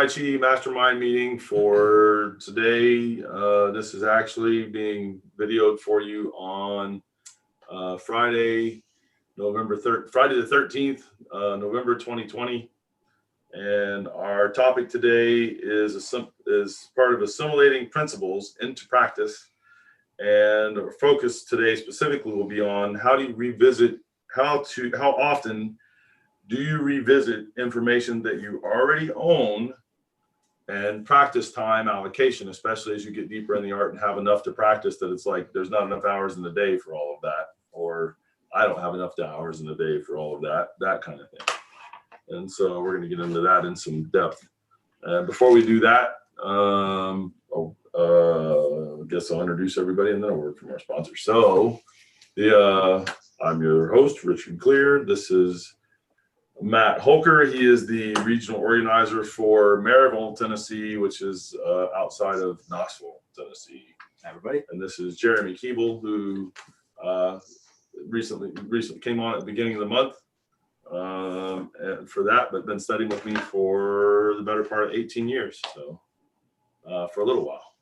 Tai Chi mastermind meeting for today. This is actually being videoed for you on Friday the 13th, November 2020. And our topic today is part of assimilating principles into practice. And our focus today specifically will be on how often do you revisit information that you already own, and practice time allocation, especially as you get deeper in the art and have enough to practice that it's like there's not enough hours in the day for all of that, or I don't have enough hours in the day for all of that kind of thing. And so we're going to get into that in some depth. Before we do that, I guess I'll introduce everybody and then a word from our sponsor. So I'm your host, Richard Clear. This is Matt Holker. He is the regional organizer for Maryville, Tennessee, which is outside of Knoxville, Tennessee. Everybody. And this is Jeremy Keeble, who recently came on at the beginning of the month and for that, but been studying with me for the better part of 18 years. So for a little while.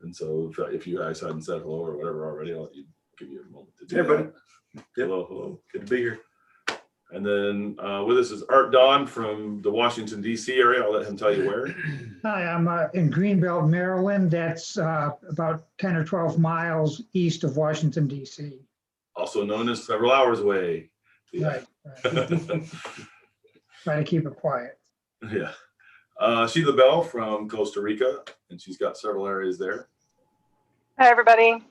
And so if you guys hadn't said hello or whatever already, I'll give you a moment to do everybody. That. Hello. Good to be here. And then with us is Art Don from the Washington, D.C. area. I'll let him tell you where. Hi, I'm in Greenbelt, Maryland. That's about 10 or 12 miles east of Washington, D.C. Also known as several hours away. Yeah. Right. Try to keep it quiet. Yeah. Sheila Bell from Costa Rica, and she's got several areas there. Hi, everybody.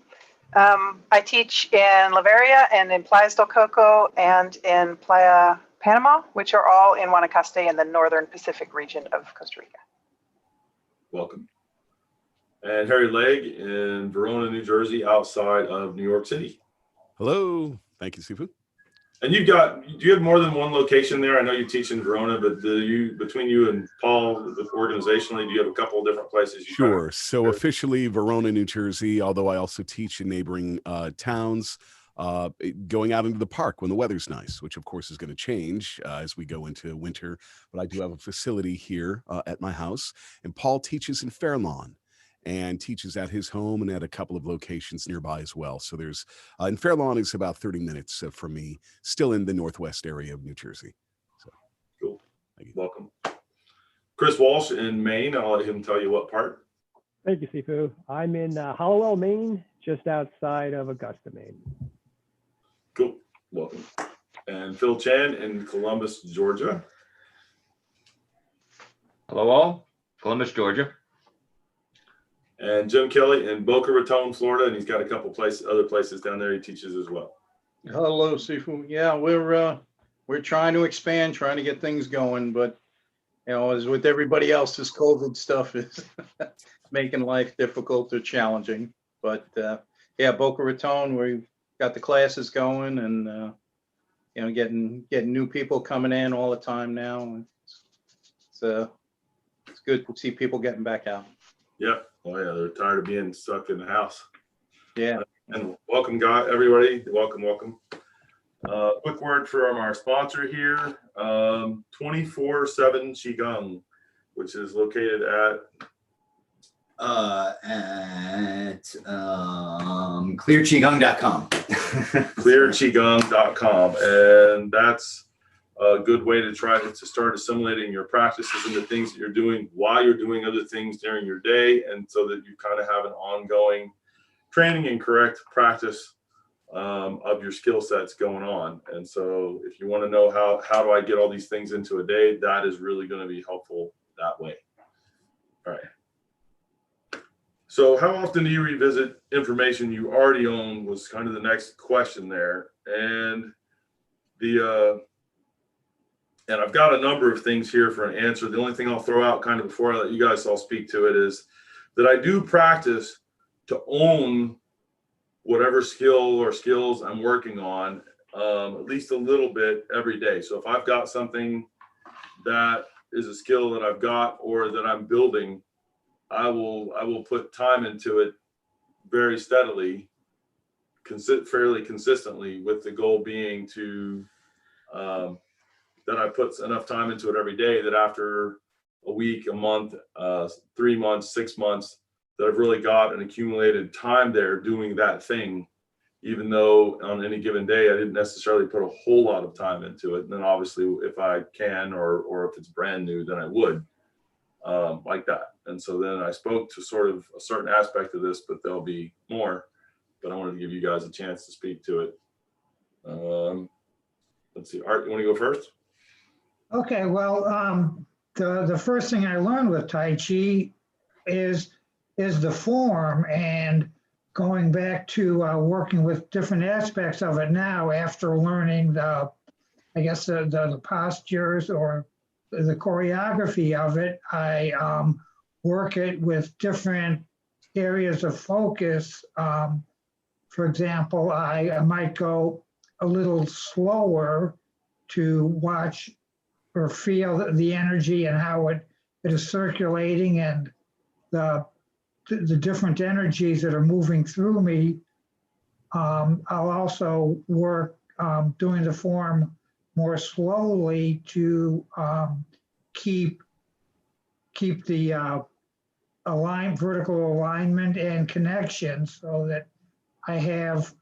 I teach in La Veria and in Playas del Coco and in Playa Panama, which are all in Guanacaste in the northern Pacific region of Costa Rica. Welcome. And Harry Legg in Verona, New Jersey, outside of New York City. Hello. Thank you, Sifu. And do you have more than one location there? I know you teach in Verona, but between you and Paul, organizationally, do you have a couple of different places? Sure. So officially Verona, New Jersey, although I also teach in neighboring towns, going out into the park when the weather's nice, which of course is going to change as we go into winter. But I do have a facility here at my house, and Paul teaches in Fairlawn and teaches at his home and at a couple of locations nearby as well. So there's, and Fairlawn is about 30 minutes from me, still in the northwest area of New Jersey. So cool. Thank you. Welcome. Chris Walsh in Maine. I'll let him tell you what part. Thank you, Sifu. I'm in Hollowell, Maine, just outside of Augusta, Maine. Cool. Welcome. And Phil Chan in Columbus, Georgia. Hello, all. Columbus, Georgia. And Jim Kelly in Boca Raton, Florida, and he's got a couple other places down there he teaches as well. Hello, Sifu. Yeah, we're trying to expand, trying to get things going, but as with everybody else, this COVID stuff is making life difficult or challenging. But yeah, Boca Raton, we've got the classes going, and getting new people coming in all the time now. It's good to see people getting back out. Yep. Oh yeah, they're tired of being stuck in the house. Yeah. And welcome, everybody. Welcome. Quick word from our sponsor here, 24/7 Qigong, which is located at clearqigong.com. clearqigong.com, and that's a good way to try to start assimilating your practices and the things that you're doing while you're doing other things during your day, and so that you kind of have an ongoing training and correct practice of your skill sets going on. And so if you want to know how do I get all these things into a day, that is really going to be helpful that way. All right. So how often do you revisit information you already own was kind of the next question there. And and I've got a number of things here for an answer. The only thing I'll throw out kind of before I let you guys all speak to it is that I do practice to own whatever skill or skills I'm working on at least a little bit every day. So if I've got something that is a skill that I've got or that I'm building, I will put time into it very steadily, fairly consistently, with the goal being to that I put enough time into it every day that after a week, a month, 3 months, 6 months, that I've really got an accumulated time there doing that thing, even though on any given day I didn't necessarily put a whole lot of time into it. And then obviously if I can, or if it's brand new, then I would like that. And so then I spoke to sort of a certain aspect of this, but there'll be more, but I wanted to give you guys a chance to speak to it. Let's see, Art, you want to go first? Okay, well, the first thing I learned with Tai Chi is the form, and going back to working with different aspects of it now after learning the postures or the choreography of it. I work it with different areas of focus. For example, I might go a little slower to watch or feel the energy and how it is circulating, and the different energies that are moving through me. I'll also work doing the form more slowly to keep the vertical alignment and connection, so that I have,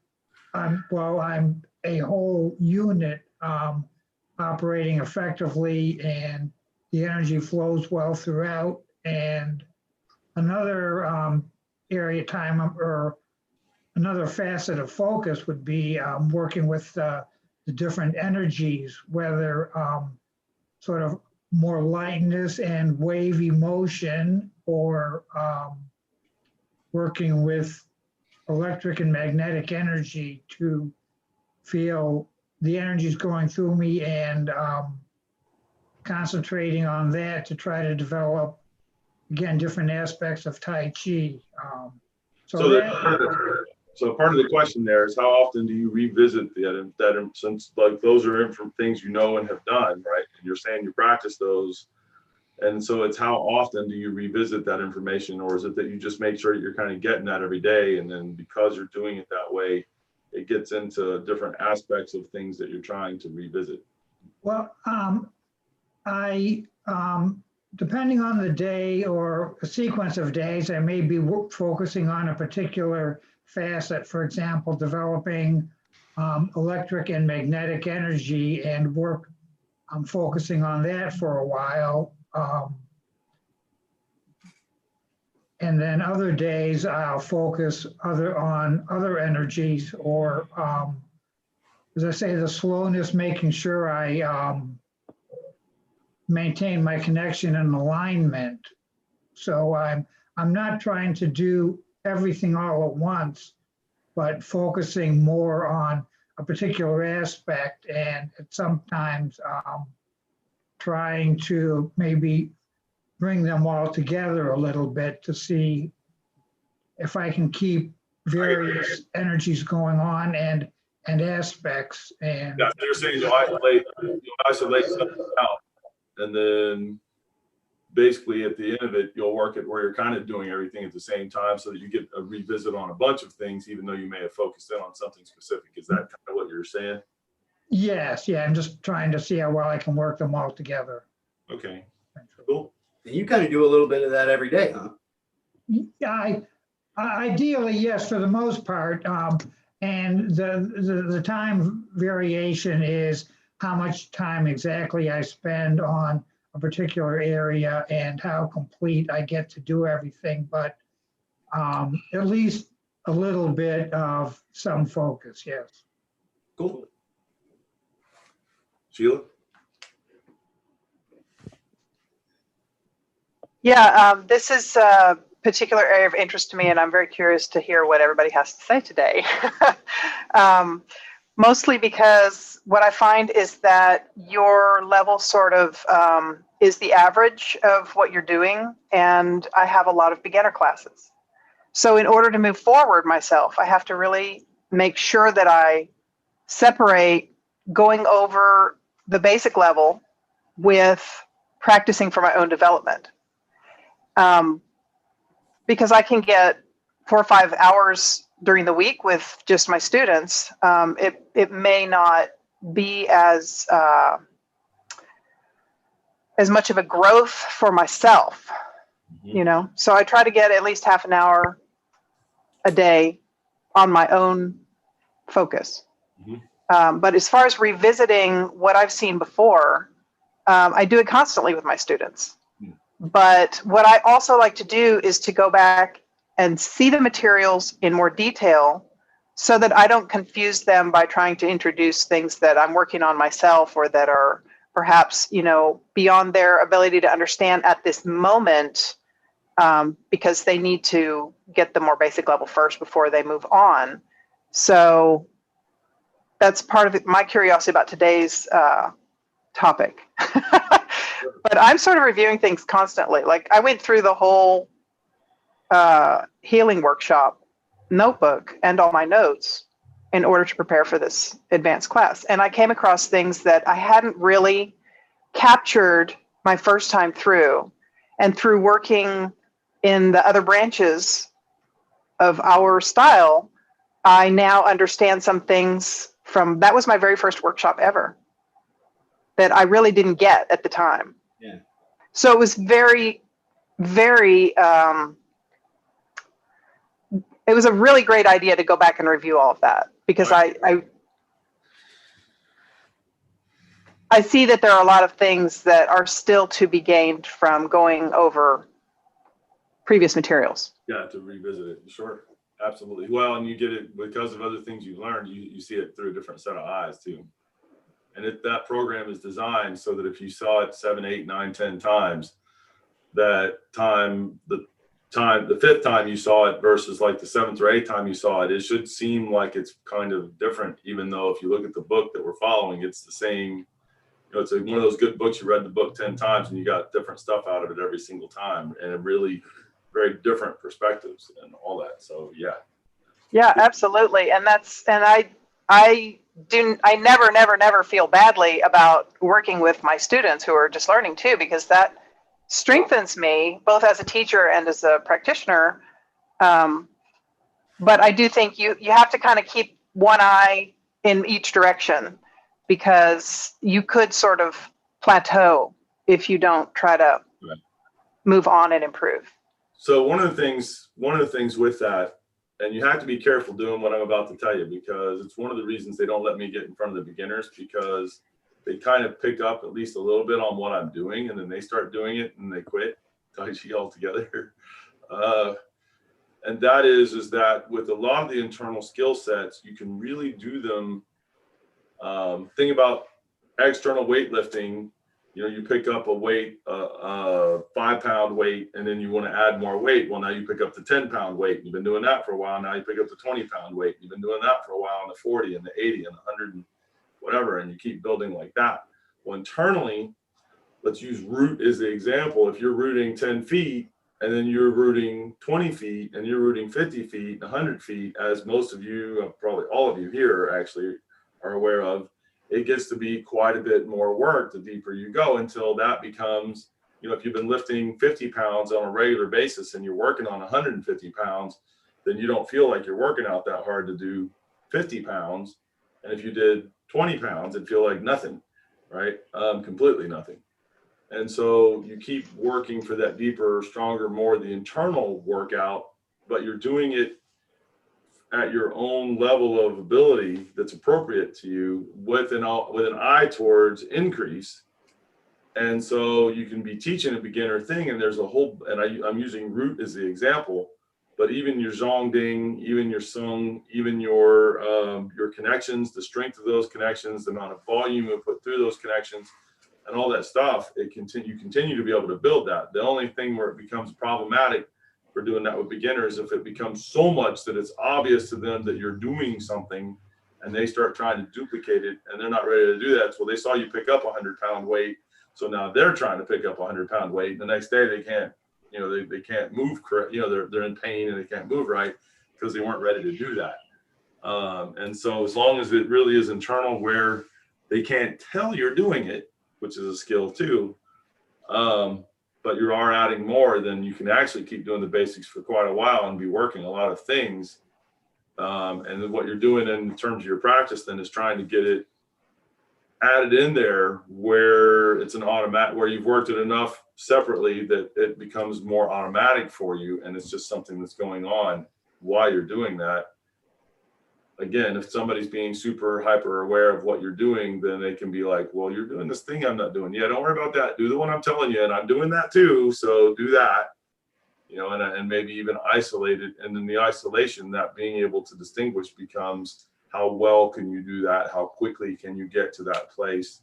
I'm a whole unit operating effectively, and the energy flows well throughout. And another area time or another facet of focus would be working with the different energies, whether sort of more lightness and wavy motion, or working with electric and magnetic energy to feel the energies going through me, and concentrating on that to try to develop, again, different aspects of Tai Chi. So part of the question there is, how often do you revisit that, since like those are from things you know and have done, right? And you're saying you practice those. And so it's how often do you revisit that information, or is it that you just make sure that you're kind of getting that every day, and then because you're doing it that way, it gets into different aspects of things that you're trying to revisit? Well, I depending on the day or a sequence of days, I may be focusing on a particular facet. For example, developing electric and magnetic energy, and I'm focusing on that for a while. And then other days I'll focus on other energies, or as I say, the slowness, making sure I maintain my connection and alignment. So I'm not trying to do everything all at once, but focusing more on a particular aspect, and sometimes trying to maybe bring them all together a little bit to see if I can keep various energies going on and aspects. And Yeah, so you're saying you'll isolate something out, and then basically at the end of it, you'll work it where you're kind of doing everything at the same time, so that you get a revisit on a bunch of things, even though you may have focused in on something specific. Is that kind of what you're saying? yes, yeah, I'm just trying to see how well I can work them all together. Okay, cool. And you kind of do a little bit of that every day, huh? Yeah, ideally, yes, for the most part. And the time variation is how much time exactly I spend on a particular area and how complete I get to do everything. But at least a little bit of some focus, yes. Cool. Sheila? Yeah, this is a particular area of interest to me, and I'm very curious to hear what everybody has to say today. Mostly because what I find is that your level sort of is the average of what you're doing, and I have a lot of beginner classes. So in order to move forward myself, I have to really make sure that I separate going over the basic level with practicing for my own development. Because I can get 4 or 5 hours during the week with just my students, it may not be as as much of a growth for myself, you know? So I try to get at least half an hour a day on my own focus. But as far as revisiting what I've seen before, I do it constantly with my students. But what I also like to do is to go back and see the materials in more detail so that I don't confuse them by trying to introduce things that I'm working on myself or that are perhaps, you know, beyond their ability to understand at this moment, because they need to get the more basic level first before they move on. So that's part of it, my curiosity about today's topic. But I'm sort of reviewing things constantly. Like I went through the whole healing workshop notebook and all my notes in order to prepare for this advanced class. And I came across things that I hadn't really captured my first time through. And through working in the other branches of our style, I now understand some things from, that was my very first workshop ever, that I really didn't get at the time. Yeah. So it was very, very, it was a really great idea to go back and review all of that, because I see that there are a lot of things that are still to be gained from going over previous materials. Yeah, to revisit it, sure, absolutely. Well, and you get it because of other things you've learned. You see it through a different set of eyes too. And that program is designed so that if you saw it 7, 8, 9, 10 times, that time, the fifth time you saw it versus like the 7th or 8th time you saw it, it should seem like it's kind of different, even though if you look at the book that we're following, it's the same. You know, it's one of those good books, you read the book 10 times and you got different stuff out of it every single time, and really very different perspectives and all that. So yeah. Yeah, absolutely. And I never feel badly about working with my students who are just learning too, because that strengthens me both as a teacher and as a practitioner. But I do think you have to kind of keep one eye in each direction, because you could sort of plateau if you don't try to move on and improve. So one of the things with that, and you have to be careful doing what I'm about to tell you, because it's one of the reasons they don't let me get in front of the beginners, because they kind of pick up at least a little bit on what I'm doing, and then they start doing it and they quit Tai Chi altogether. And that is that with a lot of the internal skill sets, you can really do them. Think about external weightlifting. You know, you pick up a weight, 5-pound weight, and then you want to add more weight. Well, now you pick up the 10-pound weight. You've been doing that for a while. Now you pick up the 20-pound weight. You've been doing that for a while, and the 40 and the 80 and the 100 and whatever, and you keep building like that. Well, internally, let's use root as the example. If you're rooting 10 feet, and then you're rooting 20 feet, and you're rooting 50 feet, 100 feet, as most of you, probably all of you here actually are aware of, it gets to be quite a bit more work the deeper you go, until that becomes, you know, if you've been lifting 50 pounds on a regular basis and you're working on 150 pounds, then you don't feel like you're working out that hard to do 50 pounds. And if you did 20 pounds, it'd feel like nothing, right? Completely nothing. And so you keep working for that deeper, stronger, more the internal workout, but you're doing it at your own level of ability that's appropriate to you, with an eye towards increase. And so you can be teaching a beginner thing, and there's a whole, and I'm using root as the example, but even your zongding, even your sung, even your connections, the strength of those connections, the amount of volume you put through those connections, and all that stuff, you continue to be able to build that. The only thing where it becomes problematic for doing that with beginners, if it becomes so much that it's obvious to them that you're doing something, and they start trying to duplicate it, and they're not ready to do that. So they saw you pick up 100-pound weight, so now they're trying to pick up 100-pound weight. The next day they can't, you know, they can't move correct. You know, they're in pain and they can't move right because they weren't ready to do that. And so as long as it really is internal, where they can't tell you're doing it, which is a skill too, but you are adding more, then you can actually keep doing the basics for quite a while and be working a lot of things. And then what you're doing in terms of your practice then is trying to get it added in there where it's an automatic, where you've worked it enough separately that it becomes more automatic for you, and it's just something that's going on while you're doing that. Again, if somebody's being super hyper aware of what you're doing, then they can be like, well, you're doing this thing I'm not doing. Yeah, don't worry about that. Do the one I'm telling you, and I'm doing that too. So do that, you know, and maybe even isolate it. And in the isolation, that being able to distinguish becomes how well can you do that? How quickly can you get to that place?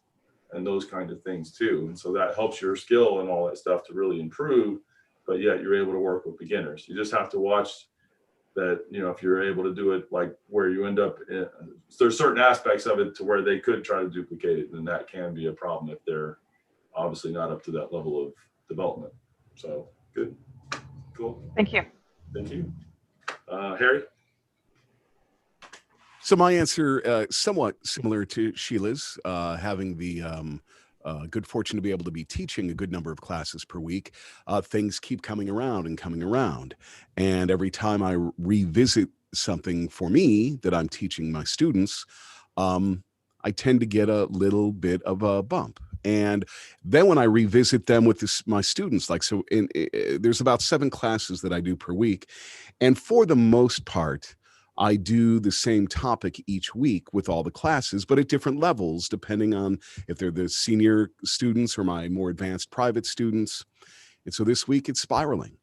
And those kind of things too. And so that helps your skill and all that stuff to really improve, but yet you're able to work with beginners. You just have to watch that, you know, if you're able to do it like where you end up, there's certain aspects of it to where they could try to duplicate it, and that can be a problem if they're obviously not up to that level of development. So good, cool. Thank you. Thank you. Harry? So my answer, somewhat similar to Sheila's, having the good fortune to be able to be teaching a good number of classes per week. Things keep coming around and coming around. And every time I revisit something for me that I'm teaching my students, I tend to get a little bit of a bump. And then when I revisit them with my students, like, so there's about 7 classes that I do per week. And for the most part, I do the same topic each week with all the classes, but at different levels, depending on if they're the senior students or my more advanced private students. And so this week it's spiraling.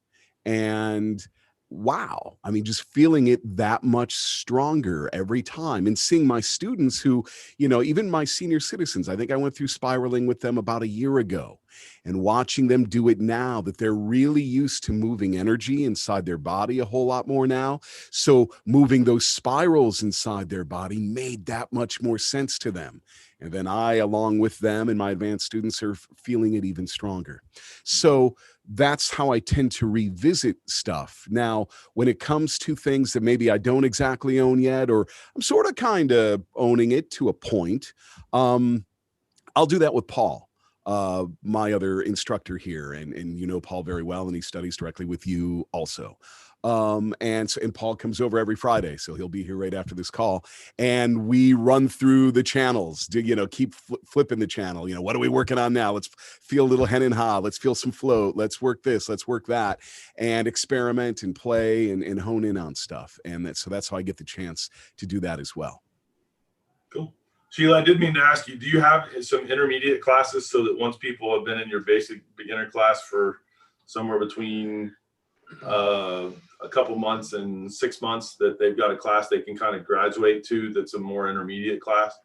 And wow, I mean, just feeling it that much stronger every time, and seeing my students who, you know, even my senior citizens, I think I went through spiraling with them about a year ago, and watching them do it now, that they're really used to moving energy inside their body a whole lot more now. So moving those spirals inside their body made that much more sense to them. And then I, along with them and my advanced students, are feeling it even stronger. So that's how I tend to revisit stuff. Now, when it comes to things that maybe I don't exactly own yet, or I'm sort of kind of owning it to a point, I'll do that with Paul, my other instructor here. And you know Paul very well, and he studies directly with you also. And Paul comes over every Friday, so he'll be here right after this call, and we run through the channels, you know, keep flipping the channel. You know, what are we working on now? Let's feel a little hen and ha. Let's feel some float. Let's work this. Let's work that, and experiment and play and hone in on stuff. And so that's how I get the chance to do that as well. Cool. Sheila, I did mean to ask you, do you have some intermediate classes so that once people have been in your basic beginner class for somewhere between a couple months and 6 months, that they've got a class they can kind of graduate to that's a more intermediate class?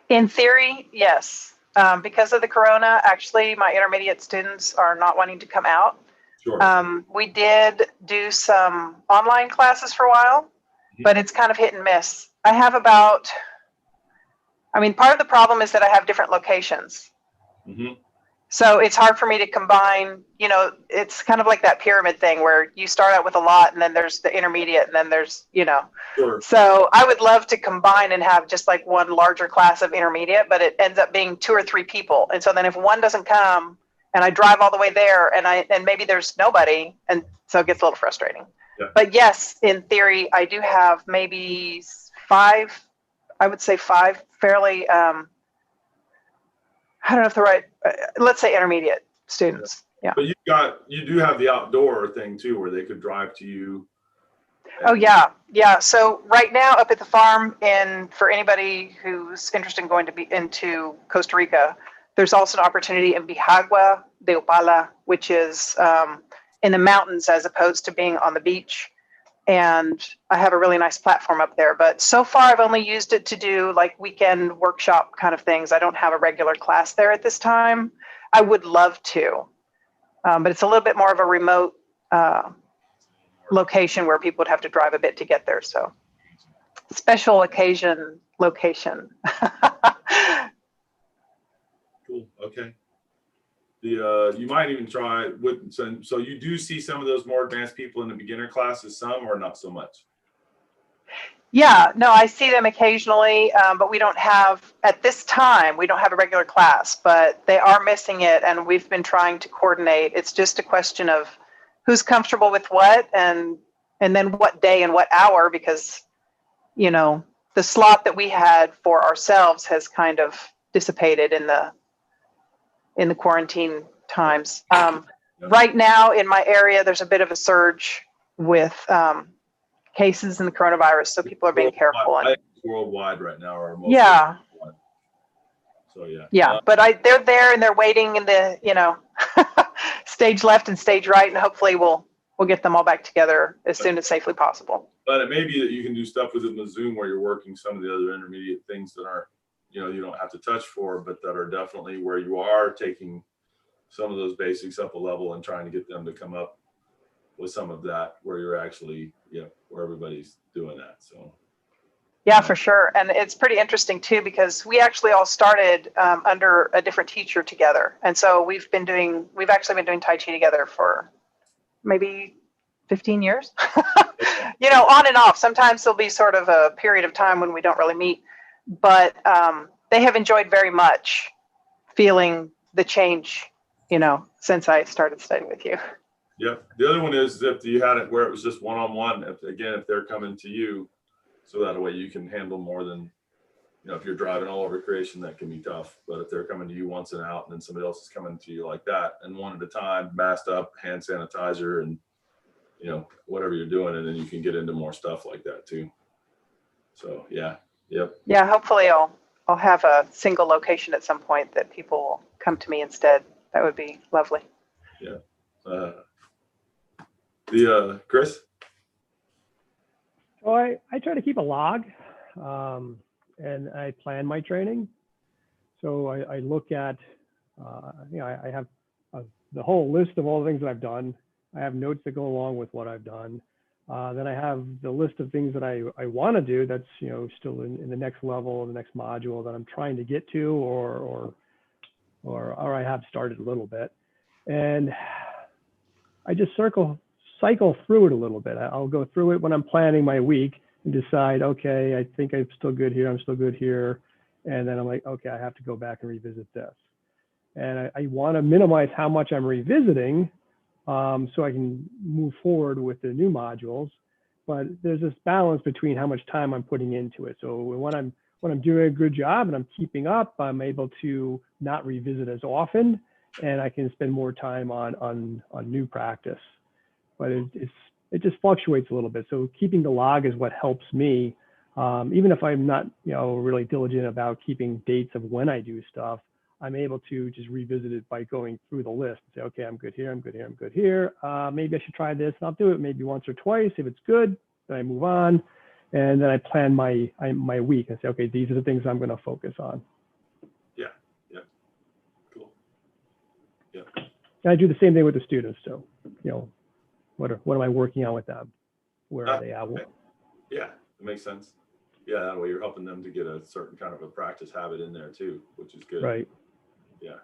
In theory, yes. Because of the corona, actually, my intermediate students are not wanting to come out. Sure. We did do some online classes for a while, but it's kind of hit and miss. I have about, I mean, part of the problem is that I have different locations. Mm-hmm. So it's hard for me to combine, you know, it's kind of like that pyramid thing where you start out with a lot and then there's the intermediate and then there's, you know. Sure. So I would love to combine and have just like one larger class of intermediate, but it ends up being 2 or 3 people. And so then if one doesn't come and I drive all the way there and maybe there's nobody, and so it gets a little frustrating. Yeah. But yes, in theory, I do have maybe 5, I would say 5 fairly, I don't know if the right, let's say intermediate students. Yeah. But you do have the outdoor thing too, where they could drive to you. Oh yeah. Yeah. So right now up at the farm, and for anybody who's interested in going to be into Costa Rica, there's also an opportunity in Bijagua de Opala, which is in the mountains as opposed to being on the beach. And I have a really nice platform up there, but so far I've only used it to do like weekend workshop kind of things. I don't have a regular class there at this time. I would love to, but it's a little bit more of a remote location where people would have to drive a bit to get there. So special occasion location. Cool. Okay. You might even try with, so you do see some of those more advanced people in the beginner classes, some or not so much? Yeah, no, I see them occasionally, but we don't have, at this time, we don't have a regular class, but they are missing it, and we've been trying to coordinate. It's just a question of who's comfortable with what, and then what day and what hour, because, you know, the slot that we had for ourselves has kind of dissipated in the quarantine times. Right now in my area, there's a bit of a surge with cases in the coronavirus, so people are being careful. I think worldwide right now, or most Yeah. worldwide. So yeah. Yeah, but they're there and they're waiting in the, stage left and stage right, and hopefully we'll get them all back together as soon as safely possible. But it may be that you can do stuff with it in the Zoom where you're working some of the other intermediate things that aren't, you don't have to touch for, but that are definitely where you are taking some of those basics up a level and trying to get them to come up with some of that where you're actually, where everybody's doing that. So. Yeah, for sure. And it's pretty interesting too, because we actually all started under a different teacher together. And so we've actually been doing Tai Chi together for maybe 15 years, on and off. Sometimes there'll be sort of a period of time when we don't really meet, but they have enjoyed very much feeling the change, since I started studying with you. Yep. The other one is if you had it where it was just one-on-one, if they're coming to you, so that way you can handle more than, if you're driving all over creation, that can be tough. But if they're coming to you once and out, and then somebody else is coming to you like that, and one at a time, masked up, hand sanitizer, and whatever you're doing, and then you can get into more stuff like that too. So yeah, yep. Yeah, hopefully I'll have a single location at some point that people will come to me instead. That would be lovely. Yeah. Chris? So I try to keep a log, and I plan my training. So I look at, I have the whole list of all the things that I've done. I have notes that go along with what I've done. Then I have the list of things that I want to do that's, still in the next level, the next module that I'm trying to get to, or I have started a little bit. And I just cycle through it a little bit. I'll go through it when I'm planning my week and decide, okay, I think I'm still good here. I'm still good here. And then I'm like, okay, I have to go back and revisit this. And I want to minimize how much I'm revisiting, so I can move forward with the new modules. But there's this balance between how much time I'm putting into it. So when I'm doing a good job and I'm keeping up, I'm able to not revisit as often, and I can spend more time on new practice. But it just fluctuates a little bit. So keeping the log is what helps me, even if I'm not really diligent about keeping dates of when I do stuff. I'm able to just revisit it by going through the list and say, okay, I'm good here, I'm good here, I'm good here. Maybe I should try this, and I'll do it maybe once or twice. If it's good, then I move on, and then I plan my week and say, okay, these are the things I'm going to focus on. Yeah. Cool. Yeah. And I do the same thing with the students. So, what am I working on with them? Where are they at? Okay. Yeah, it makes sense. Yeah, that way you're helping them to get a certain kind of a practice habit in there too, which is good. Right. Yeah.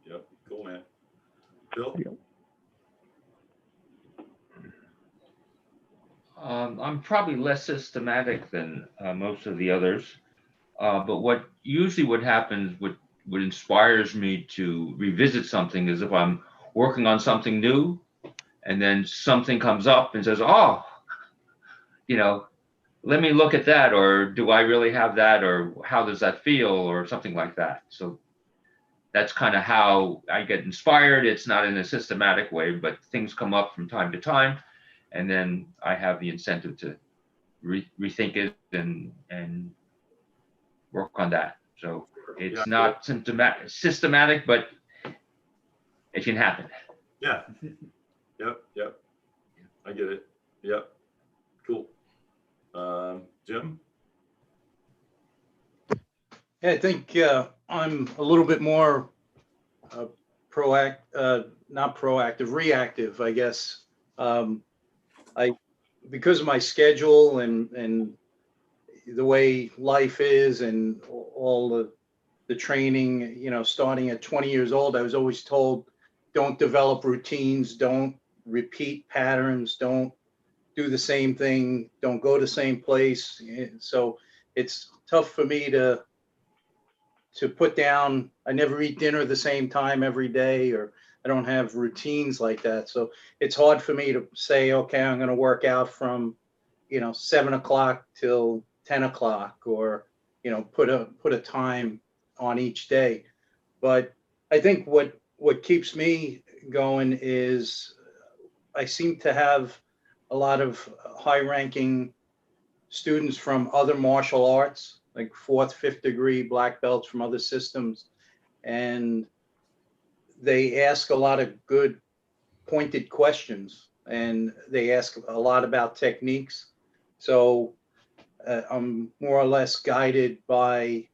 Yep. Cool, man. Bill? I'm probably less systematic than most of the others, but what happens, what inspires me to revisit something is if I'm working on something new, and then something comes up and says, oh, let me look at that, or do I really have that, or how does that feel, or something like that. So that's kind of how I get inspired. It's not in a systematic way, but things come up from time to time, and then I have the incentive to rethink it and work on that. So it's not systematic, but it can happen. Yeah. Yep. I get it. Yep. Cool. Jim? Yeah, I think I'm a little bit more not proactive, reactive, I guess. Because of my schedule and the way life is and all the training, starting at 20 years old, I was always told, don't develop routines, don't repeat patterns, don't do the same thing, don't go to the same place. So it's tough for me to put down, I never eat dinner at the same time every day, or I don't have routines like that. So it's hard for me to say, okay, I'm going to work out from, 7 o'clock till 10 o'clock, or, put a time on each day. But I think what keeps me going is I seem to have a lot of high-ranking students from other martial arts, like 4th, 5th degree black belts from other systems. And they ask a lot of good pointed questions, and they ask a lot about techniques. So I'm more or less guided by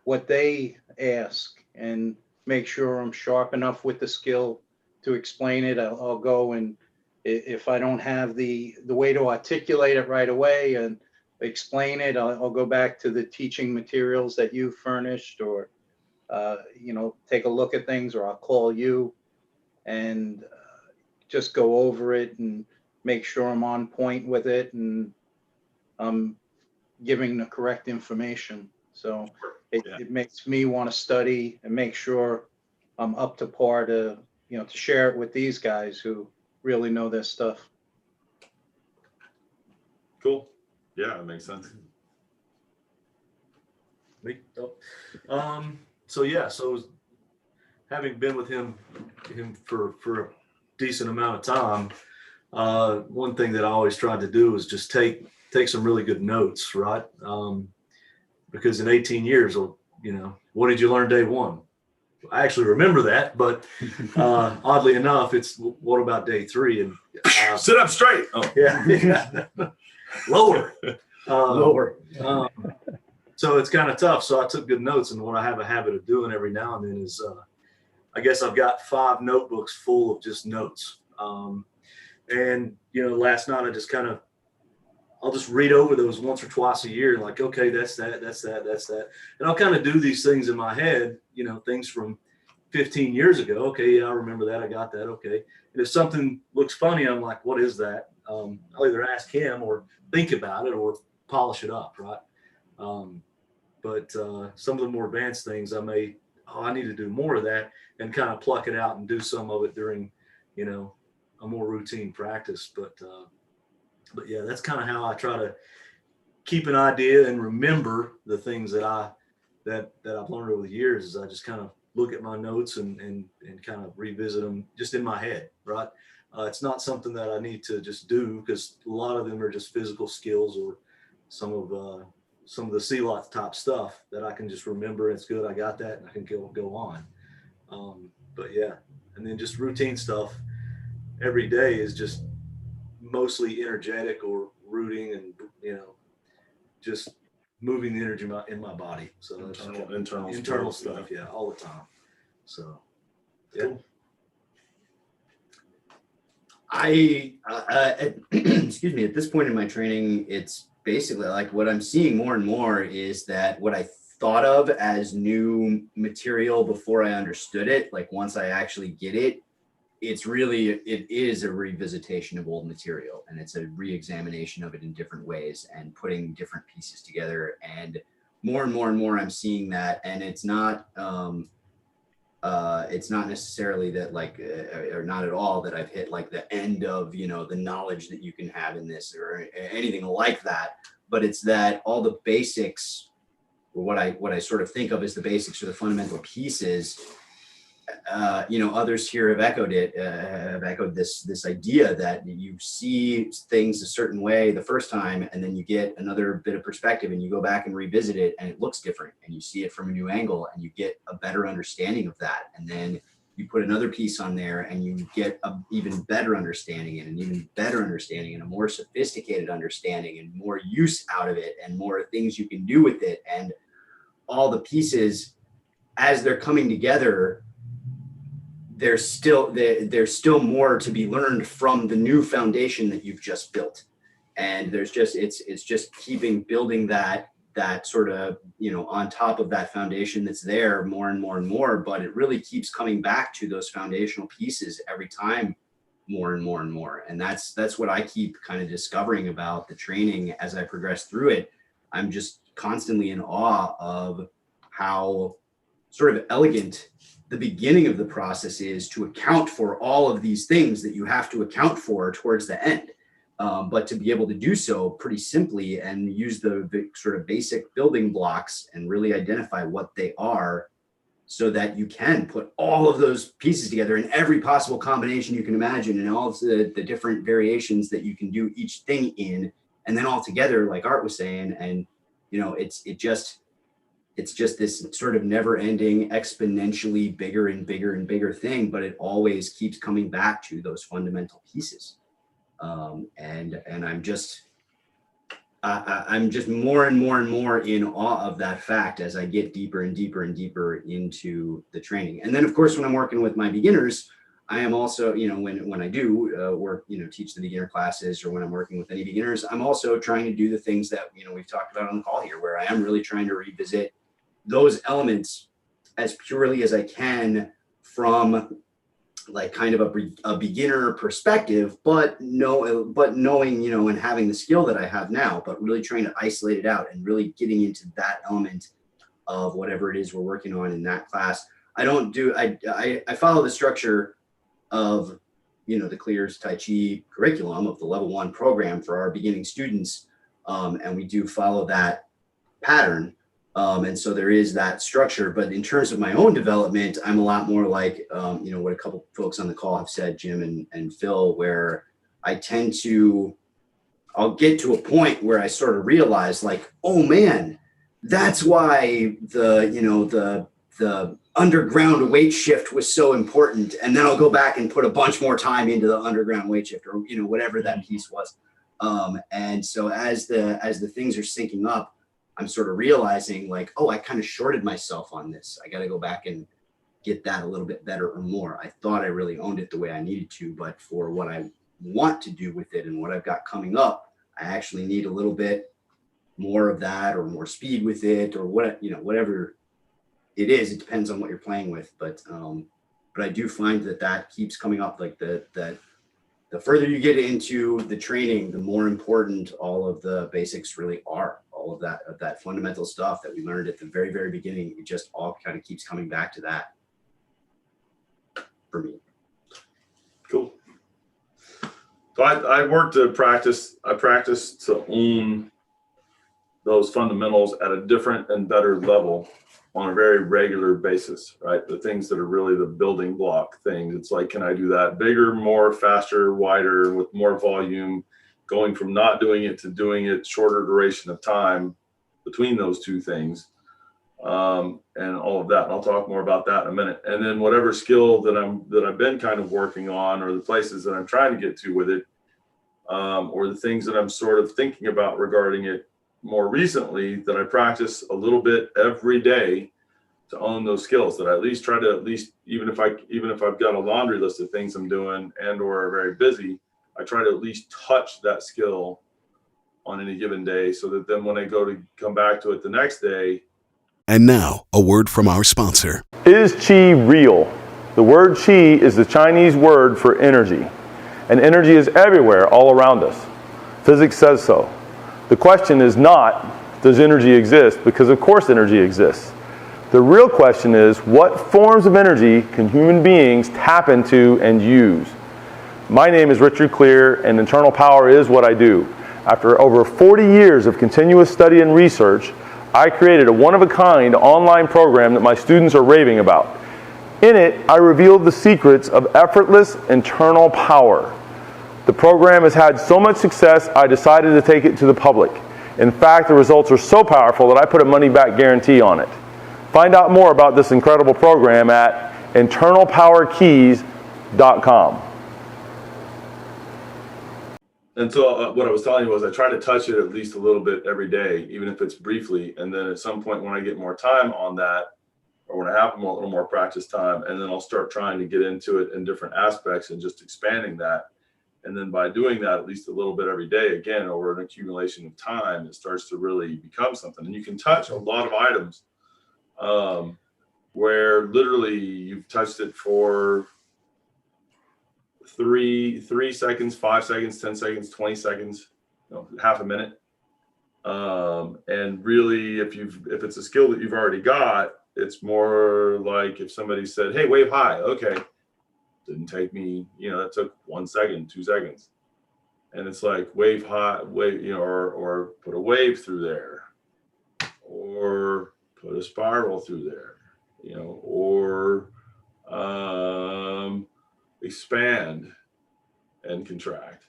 what they ask and make sure I'm sharp enough with the skill to explain it. I'll go, and if I don't have the way to articulate it right away and explain it, I'll go back to the teaching materials that you furnished, or take a look at things, or I'll call you and just go over it and make sure I'm on point with it and I'm giving the correct information. So it makes me want to study and make sure I'm up to par to share it with these guys who really know their stuff. Cool. Yeah, that makes sense. So having been with him for a decent amount of time, one thing that I always tried to do is just take some really good notes, right? Because in 18 years, what did you learn day one? I actually remember that, but oddly enough, it's what about day 3? And sit up straight. Oh. Yeah. Lower. Lower. So it's kind of tough. So I took good notes, and what I have a habit of doing every now and then is, I guess I've got 5 notebooks full of just notes. And last night I just I'll just read over those once or twice a year, like, okay, that's that. And I'll kind of do these things in my head, things from 15 years ago. Okay, yeah, I remember that. I got that. Okay. And if something looks funny, I'm like, what is that? I'll either ask him or think about it or polish it up, right? But some of the more advanced things, I need to do more of that and kind of pluck it out and do some of it during, a more routine practice. But yeah, that's kind of how I try to keep an idea and remember the things that I've learned over the years. Is I just kind of look at my notes and kind of revisit them just in my head, right? It's not something that I need to just do, because a lot of them are just physical skills or some of the CLOT type stuff that I can just remember. It's good. I got that, and I can go on. But yeah, and then just routine stuff every day is just mostly energetic or rooting and just moving the energy in my body. So that's internal stuff, yeah, all the time. So yeah. Cool. Excuse me, at this point in my training, it's basically like what I'm seeing more and more is that what I thought of as new material before I understood it, like once I actually get it, it is a revisitation of old material, and it's a re-examination of it in different ways and putting different pieces together. And more and more I'm seeing that, and it's not necessarily that or not at all that I've hit like the end of, the knowledge that you can have in this or anything like that, but it's that all the basics, or what I sort of think of as the basics or the fundamental pieces, others here have echoed this idea that you see things a certain way the first time, and then you get another bit of perspective and you go back and revisit it and it looks different, and you see it from a new angle and you get a better understanding of that. And then you put another piece on there and you get an even better understanding, and an even better understanding and a more sophisticated understanding and more use out of it and more things you can do with it. And all the pieces, as they're coming together, there's still more to be learned from the new foundation that you've just built. And it's just building that sort of, on top of that foundation that's there more and more, but it really keeps coming back to those foundational pieces every time more and more. And that's what I keep kind of discovering about the training as I progress through it. I'm just constantly in awe of how sort of elegant the beginning of the process is to account for all of these things that you have to account for towards the end. but to be able to do so pretty simply and use the sort of basic building blocks and really identify what they are, so that you can put all of those pieces together in every possible combination you can imagine, and all of the different variations that you can do each thing in, and then all together, like Art was saying. And it's just this sort of never ending, exponentially bigger and bigger and bigger thing, but it always keeps coming back to those fundamental pieces. And I'm just more and more and more in awe of that fact as I get deeper and deeper and deeper into the training. And then, of course, when I'm working with my beginners, I am also, when I do work, teach the beginner classes, or when I'm working with any beginners, I'm also trying to do the things that, we've talked about on the call here, where I am really trying to revisit those elements as purely as I can from like kind of a beginner perspective, but knowing, and having the skill that I have now, but really trying to isolate it out and really getting into that element of whatever it is we're working on in that class. I follow the structure of, the Clears Tai Chi curriculum of the level 1 program for our beginning students. And we do follow that pattern. And so there is that structure, but in terms of my own development, I'm a lot more like, what a couple folks on the call have said, Jim and Phil, where I'll get to a point where I sort of realize like, oh man, that's why the underground weight shift was so important. And then I'll go back and put a bunch more time into the underground weight shift, or, whatever that piece was. And so as the things are syncing up, I'm sort of realizing like, oh, I kind of shorted myself on this. I got to go back and get that a little bit better or more. I thought I really owned it the way I needed to, but for what I want to do with it and what I've got coming up, I actually need a little bit more of that, or more speed with it, or whatever it is. It depends on what you're playing with. But I do find that keeps coming up, like that the further you get into the training, the more important all of the basics really are. All of that fundamental stuff that we learned at the very, very beginning, it just all kind of keeps coming back to that for me. Cool. So I work to practice. I practice to own those fundamentals at a different and better level on a very regular basis, right? The things that are really the building block things. It's like, can I do that bigger, more, faster, wider, with more volume, going from not doing it to doing it, shorter duration of time between those two things, and all of that. And I'll talk more about that in a minute. And then whatever skill that I've been kind of working on, or the places that I'm trying to get to with it, or the things that I'm sort of thinking about regarding it more recently, that I practice a little bit every day to own those skills, that I at least try to, even if I've got a laundry list of things I'm doing and or are very busy, I try to at least touch that skill on any given day, so that then when I go to come back to it the next day. And now, a word from our sponsor. Is Qi real? The word Qi is the Chinese word for energy. And energy is everywhere, all around us. Physics says so. The question is not, does energy exist? Because of course energy exists. The real question is, what forms of energy can human beings tap into and use? My name is Richard Clear, and internal power is what I do. After over 40 years of continuous study and research, I created a one-of-a-kind online program that my students are raving about. In it, I revealed the secrets of effortless internal power. The program has had so much success, I decided to take it to the public. In fact, the results are so powerful that I put a money-back guarantee on it. Find out more about this incredible program at internalpowerkeys.com. And so what I was telling you was I try to touch it at least a little bit every day, even if it's briefly. And then at some point when I get more time on that, or when I have a little more practice time, and then I'll start trying to get into it in different aspects and just expanding that. And then by doing that at least a little bit every day, again, over an accumulation of time, it starts to really become something. And you can touch a lot of items where literally you've touched it for 3 seconds, 5 seconds, 10 seconds, 20 seconds, half a minute. And really, if it's a skill that you've already got, it's more like if somebody said, hey, wave high. Okay. Didn't take me, that took 1 second, 2 seconds. and it's like wave high, wave, you know, or put a wave through there, or put a spiral through there, you know, or expand and contract,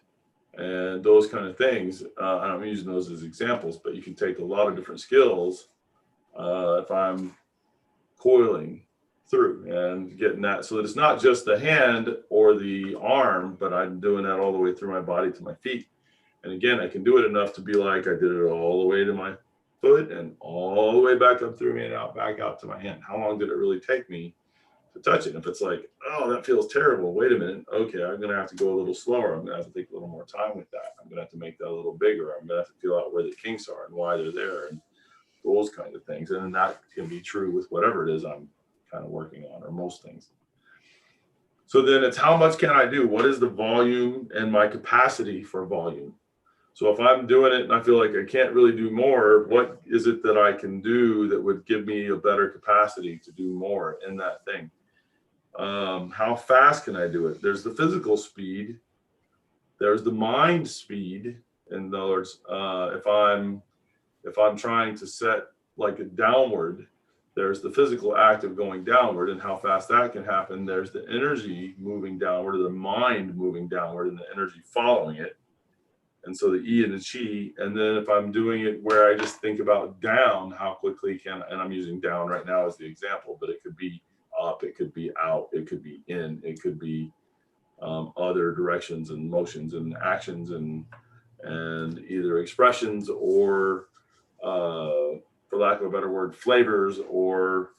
and those kind of things. I'm using those as examples, but you can take a lot of different skills if I'm coiling through and getting that, so that it's not just the hand or the arm, but I'm doing that all the way through my body to my feet. And again, I can do it enough to be like I did it all the way to my foot and all the way back up through me and out, back out to my hand. How long did it really take me to touch it? And if it's like, oh, that feels terrible, wait a minute, okay, I'm gonna have to go a little slower. I'm gonna have to take a little more time with that. I'm gonna have to make that a little bigger. I'm gonna have to feel out where the kinks are and why they're there and those kind of things. And then that can be true with whatever it is I'm kind of working on, or most things. So then it's how much can I do? What is the volume and my capacity for volume? So if I'm doing it and I feel like I can't really do more, what is it that I can do that would give me a better capacity to do more in that thing? How fast can I do it? There's the physical speed. There's the mind speed. In other words, if I'm trying to set like a downward, there's the physical act of going downward and how fast that can happen. There's the energy moving downward, or the mind moving downward, and the energy following it. And so the E and the Chi. And then if I'm doing it where I just think about down, how quickly can, and I'm using down right now as the example, but it could be up, it could be out, it could be in, it could be other directions and motions and actions and either expressions or for lack of a better word, flavors or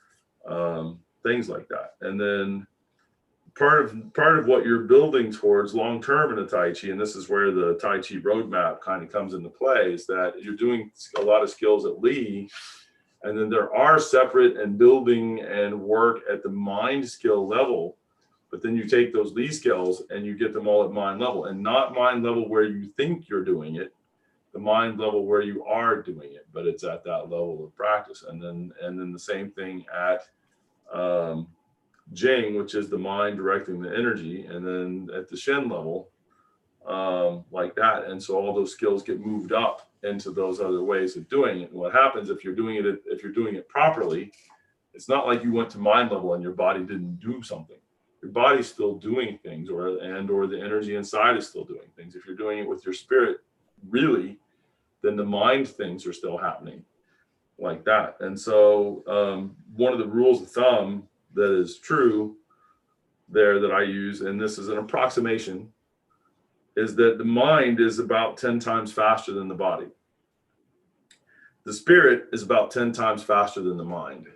things like that. And then part of what you're building towards long term in the Tai Chi, and this is where the Tai Chi roadmap kind of comes into play, is that you're doing a lot of skills at Li, and then there are separate and building and work at the mind skill level. But then you take those Li skills and you get them all at mind level, and not mind level where you think you're doing it, the mind level where you are doing it, but it's at that level of practice. And then the same thing at Jing, which is the mind directing the energy, and then at the Shen level, like that. And so all those skills get moved up into those other ways of doing it. And what happens if you're doing it properly, it's not like you went to mind level and your body didn't do something. Your body's still doing things, or the energy inside is still doing things. If you're doing it with your spirit, really, then the mind things are still happening like that. And so one of the rules of thumb that is true there that I use, and this is an approximation, is that the mind is about 10 times faster than the body. The spirit is about 10 times faster than the mind.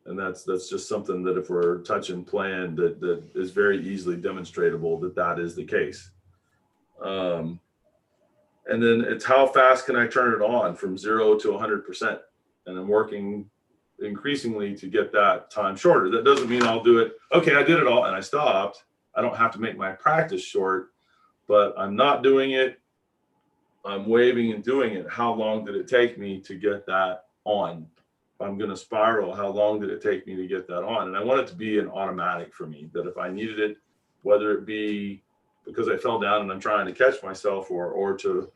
And that's just something that if we're touching plan that is very easily demonstratable that is the case. And then it's how fast can I turn it on from 0 to 100%? And I'm working increasingly to get that time shorter. That doesn't mean I'll do it. Okay, I did it all and I stopped. I don't have to make my practice short, but I'm not doing it. I'm waving and doing it. How long did it take me to get that on? If I'm going to spiral, how long did it take me to get that on? And I want it to be an automatic for me, that if I needed it, whether it be because I fell down and I'm trying to catch myself, or to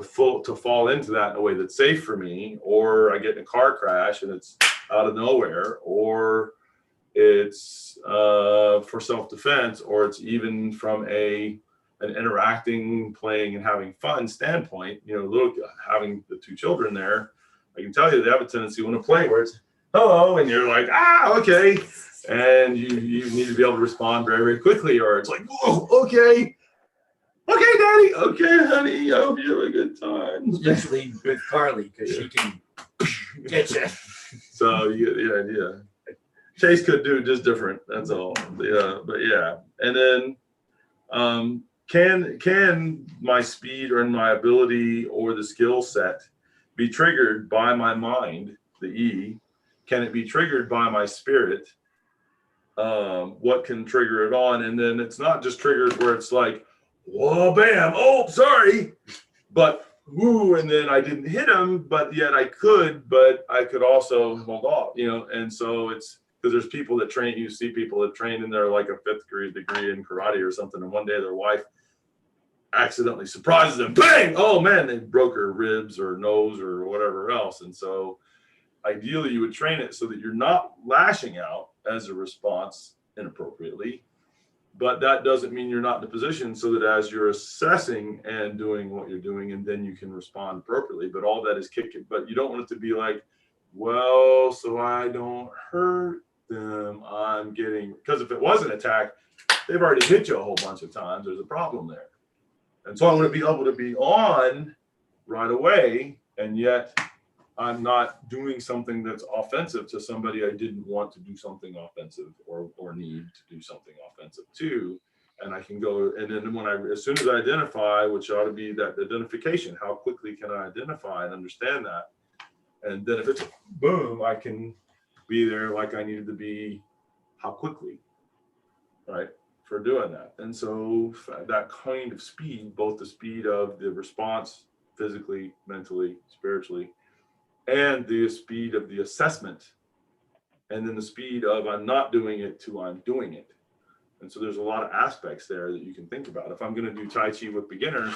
fall into that in a way that's safe for me, or I get in a car crash and it's out of nowhere, or it's for self-defense, or it's even from an interacting, playing and having fun standpoint. Look, having the two children there, I can tell you they have a tendency when to play where it's hello and you're like, okay, and you need to be able to respond very, very quickly, or it's like, whoa, okay, daddy, okay, honey, I hope you have a good time. Especially with Carly, because she can get you. So you get the idea. Chase could do just different, that's all. Yeah, but yeah. And then can my speed or my ability or the skill set be triggered by my mind, the E? Can it be triggered by my spirit? What can trigger it on? And then it's not just triggers where it's like, whoa, bam, oh, sorry, but woo, and then I didn't hit him, but yet I could also hold off, and so it's because there's people that train, you see people that train in their like a 5th degree in karate or something, and one day their wife accidentally surprises them. Bang! Oh man, they broke her ribs or nose or whatever else. And so ideally you would train it so that you're not lashing out as a response inappropriately, but that doesn't mean you're not in a position so that as you're assessing and doing what you're doing, and then you can respond appropriately. But all that is kicking, but you don't want it to be like, well, so I don't hurt them, I'm getting, because if it was an attack, they've already hit you a whole bunch of times, there's a problem there. And so I want to be able to be on right away, and yet I'm not doing something that's offensive to somebody I didn't want to do something offensive or need to do something offensive to. And I can go, and then when as soon as I identify, which ought to be that identification, how quickly can I identify and understand that? And then if it's boom, I can be there like I needed to be, how quickly, right, for doing that. And so that kind of speed, both the speed of the response physically, mentally, spiritually, and the speed of the assessment, and then the speed of I'm not doing it to I'm doing it. And so there's a lot of aspects there that you can think about. If I'm going to do Tai Chi with beginners,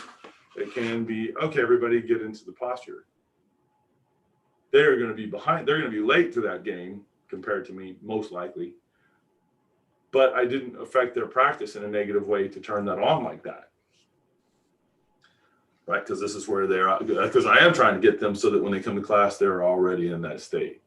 it can be, okay, everybody get into the posture. They're going to be behind, they're going to be late to that game compared to me, most likely. But I didn't affect their practice in a negative way to turn that on like that. Right, because this is where they're, because I am trying to get them so that when they come to class, they're already in that state.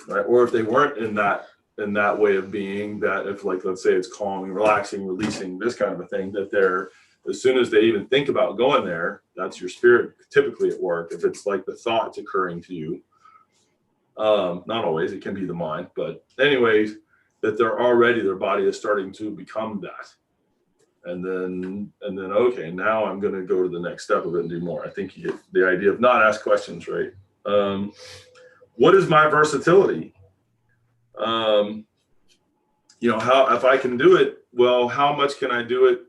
Right, or if they weren't in that way of being, that if, like, let's say it's calming, relaxing, releasing, this kind of a thing, that they're, as soon as they even think about going there, that's your spirit typically at work. If it's like the thoughts occurring to you, not always, it can be the mind, but anyways, that they're already, their body is starting to become that. And then okay, now I'm going to go to the next step of it and do more. I think you get the idea of not ask questions, right? What is my versatility? You know, how, if I can do it, well, how much can I do it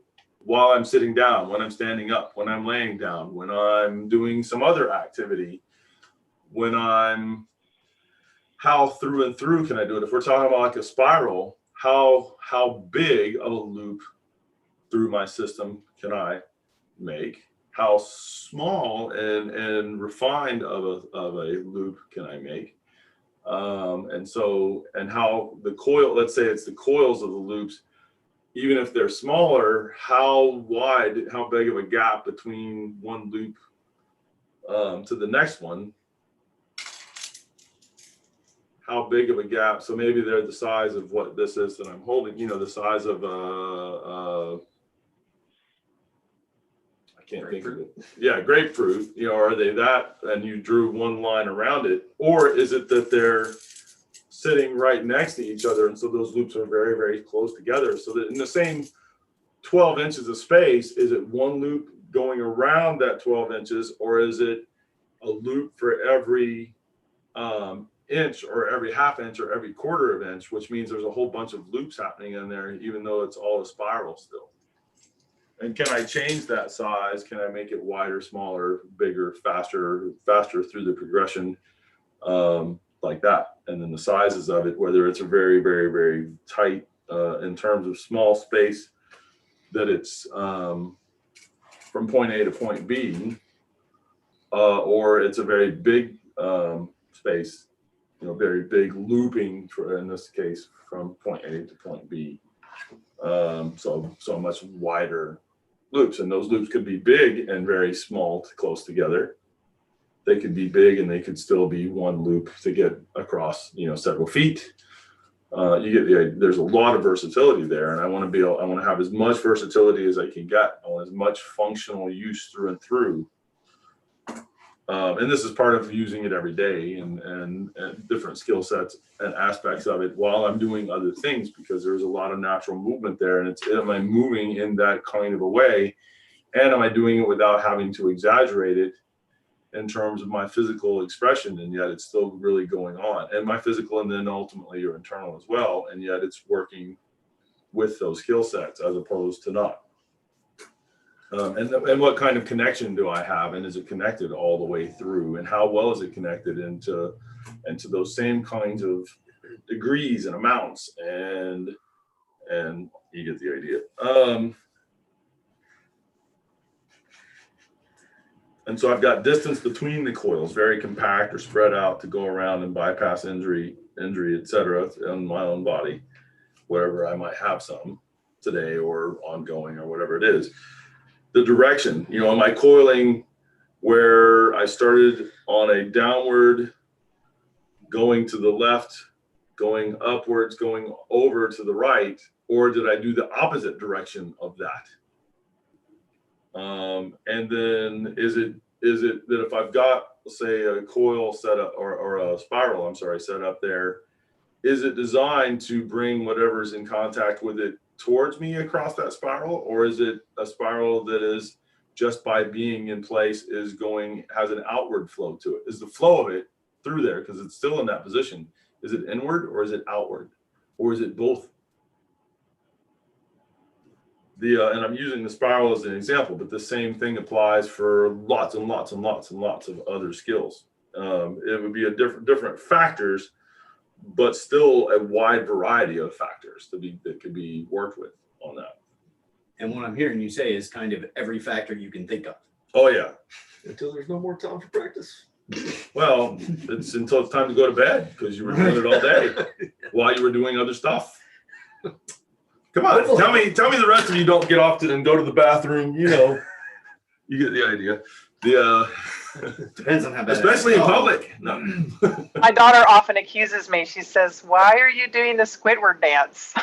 while I'm sitting down, when I'm standing up, when I'm laying down, when I'm doing some other activity, when I'm, how through and through can I do it? If we're talking about like a spiral, how big of a loop through my system can I make? How small and refined of a loop can I make? And so, and how the coil, let's say it's the coils of the loops, even if they're smaller, how wide, how big of a gap between one loop to the next one? How big of a gap? So maybe they're the size of what this is that I'm holding, you know, the size of I can't think of it. Yeah, grapefruit, you know, are they that, and you drew one line around it? Or is it that they're sitting right next to each other, and so those loops are very, very close together, so that in the same 12 inches of space, is it one loop going around that 12 inches, or is it a loop for every inch, or every half inch, or every quarter of inch, which means there's a whole bunch of loops happening in there, even though it's all a spiral still? And can I change that size? Can I make it wider, smaller, bigger, faster through the progression, like that? And then the sizes of it, whether it's a very, very, very tight in terms of small space, that it's from point A to point B, or it's a very big space, you know, very big looping, for, in this case, from point A to point B. So much wider loops, and those loops could be big and very small, close together. They could be big and they could still be one loop to get across, you know, several feet. You get the idea. There's a lot of versatility there, and I want to have as much versatility as I can get. I want as much functional use through and through. And this is part of using it every day, and different skill sets and aspects of it while I'm doing other things, because there's a lot of natural movement there. And it's, am I moving in that kind of a way? And am I doing it without having to exaggerate it in terms of my physical expression? And yet it's still really going on, and my physical, and then ultimately your internal as well. And yet it's working with those skill sets as opposed to not. And what kind of connection do I have, and is it connected all the way through, and how well is it connected into those same kinds of degrees and amounts, and you get the idea. And so I've got distance between the coils, very compact or spread out to go around and bypass injury, et cetera, on my own body, wherever I might have some today or ongoing or whatever it is. The direction, am I coiling where I started on a downward, going to the left, going upwards, going over to the right, or did I do the opposite direction of that? And then is it that if I've got, say, a coil set up or a spiral, set up there, is it designed to bring whatever's in contact with it towards me across that spiral? Or is it a spiral that is just by being in place has an outward flow to it? Is the flow of it through there, because it's still in that position, is it inward or is it outward? Or is it both? And I'm using the spiral as an example, but the same thing applies for lots and lots and lots and lots of other skills. It would be different factors, but still a wide variety of factors that could be worked with on that. And what I'm hearing you say is kind of every factor you can think of. Oh yeah. Until there's no more time for practice. Well, it's until it's time to go to bed because you were doing it all day while you were doing other stuff. Come on, tell me the rest of you don't get off and go to the bathroom. You get the idea. Depends on how bad. Especially in public. No. My daughter often accuses me. She says, "Why are you doing the Squidward dance?"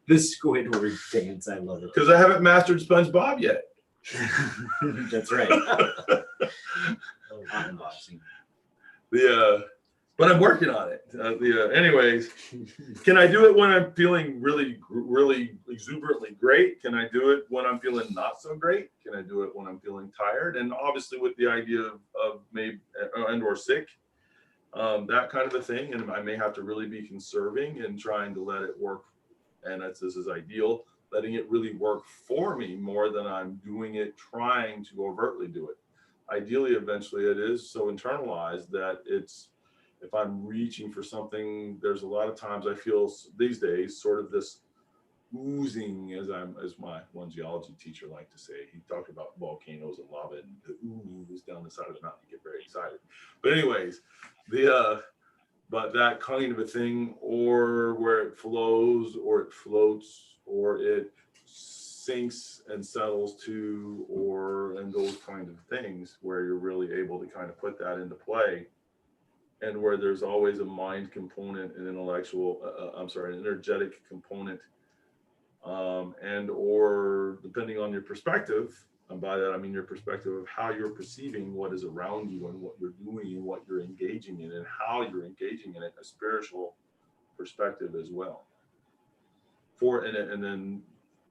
The Squidward dance, I love it. Because I haven't mastered SpongeBob yet. That's right. Unboxing. But I'm working on it. Anyways, can I do it when I'm feeling really, really exuberantly great? Can I do it when I'm feeling not so great? Can I do it when I'm feeling tired? And obviously with the idea of maybe or sick, that kind of a thing. And I may have to really be conserving and trying to let it work. And this is ideal, letting it really work for me more than I'm doing it, trying to overtly do it. Ideally, eventually it is so internalized that if I'm reaching for something, there's a lot of times I feel these days sort of this oozing, as my one geology teacher liked to say. He talked about volcanoes and lava and the ooze down the side of the mountain. You get very excited. But anyways, but that kind of a thing, or where it flows or it floats or it sinks and settles to, and those kind of things where you're really able to kind of put that into play. And where there's always a mind component, an an energetic component, and or depending on your perspective, and by that I mean your perspective of how you're perceiving what is around you and what you're doing and what you're engaging in and how you're engaging in it, a spiritual perspective as well. And then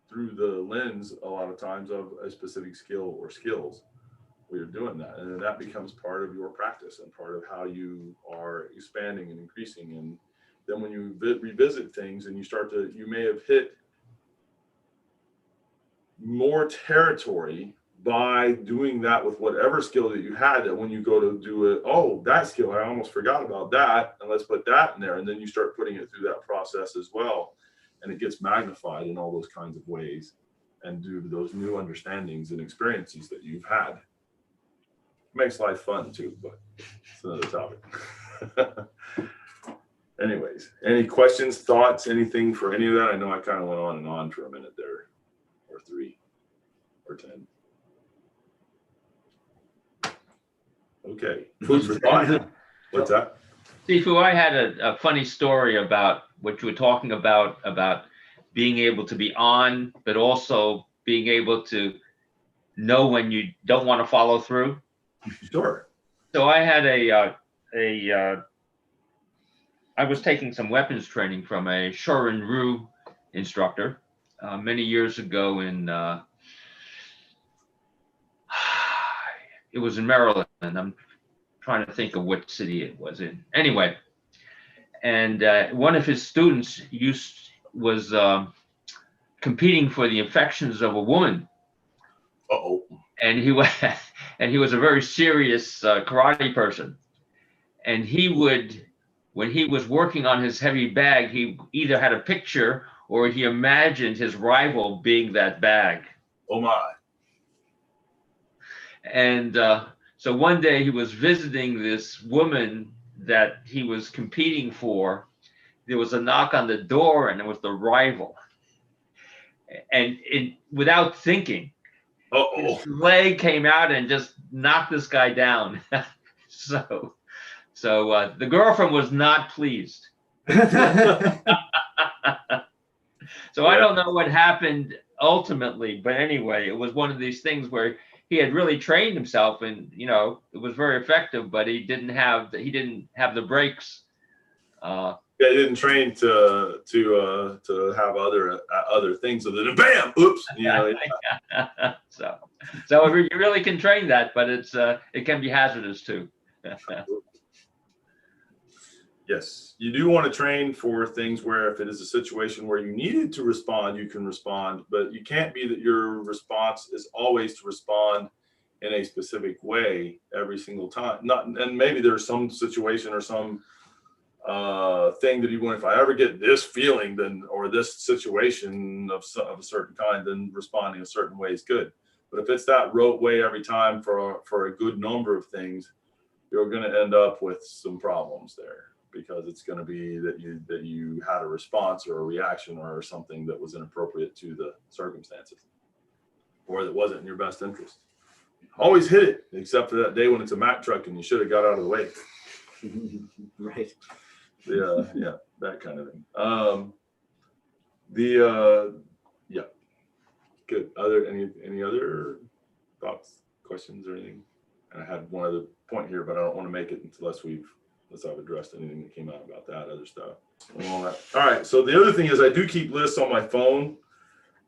through the lens a lot of times of a specific skill or skills. You're doing that, and then that becomes part of your practice and part of how you are expanding and increasing. And then when you revisit things and you may have hit more territory by doing that with whatever skill that you had, that when you go to do it, that skill, I almost forgot about that, and let's put that in there. And then you start putting it through that process as well, and it gets magnified in all those kinds of ways, and due to those new understandings and experiences that you've had. Makes life fun too, but it's another topic. Anyways, any questions, thoughts, anything for any of that? I know I kind of went on and on for a minute there, or 3 or 10. Okay, food for thought. What's that? Sifu, I had a funny story about what you were talking about being able to be on, but also being able to know when you don't want to follow through. Sure. So I had I was taking some weapons training from a Shorin-ryu instructor many years ago it was in Maryland. I'm trying to think of what city it was in. Anyway, and one of his students was competing for the affections of a woman. Uh-oh. And he was a very serious karate person. And he would, when he was working on his heavy bag, he either had a picture or he imagined his rival being that bag. Oh my. And so one day he was visiting this woman that he was competing for. There was a knock on the door, and it was the rival. And without thinking, his leg came out and just knocked this guy down. So the girlfriend was not pleased. So I don't know what happened ultimately, but anyway, it was one of these things where he had really trained himself, and you know, it was very effective, but he didn't have the brakes. Yeah, he didn't train to have other things other than bam, oops, you know. So you really can train that, but it can be hazardous too. Yes, you do want to train for things where if it is a situation where you needed to respond, you can respond, but you can't be that your response is always to respond in a specific way every single time. And maybe there's some situation or some thing that you want, if I ever get this feeling, then, or this situation of a certain kind, then responding a certain way is good. But if it's that rote way every time for a good number of things, you're going to end up with some problems there, because it's going to be that you had a response or a reaction or something that was inappropriate to the circumstances, or that wasn't in your best interest. Always hit it, except for that day when it's a Mack truck and you should have got out of the way. Right. Yeah, that kind of thing. Yeah, good. Any other thoughts, questions, or anything? And I had one other point here, but I don't want to make it unless I've addressed anything that came out about that other stuff. All right. So the other thing is I do keep lists on my phone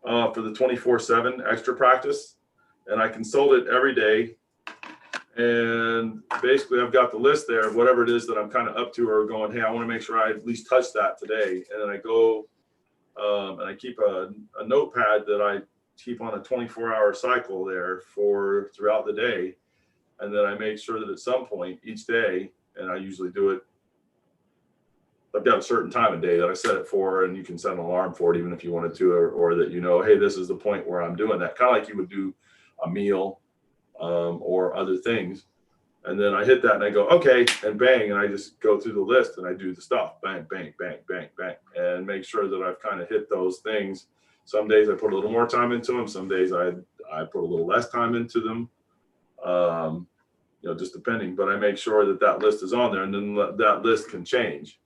for the 24/7 extra practice, and I consult it every day. And basically I've got the list there of whatever it is that I'm kind of up to, or going, hey, I want to make sure I at least touch that today. And then I go and I keep a notepad that I keep on a 24-hour cycle there for throughout the day. And then I make sure that at some point each day, and I usually do it, I've got a certain time of day that I set it for, and you can set an alarm for it even if you wanted to, or that, you know, hey, this is the point where I'm doing that, kind of like you would do a meal or other things. And then I hit that and I go, okay, and bang, and I just go through the list and I do the stuff, bang, bang, bang, bang, bang, and make sure that I've kind of hit those things. Some days I put a little more time into them. Some days I put a little less time into them. You know, just depending, but I make sure that list is on there, and then that list can change.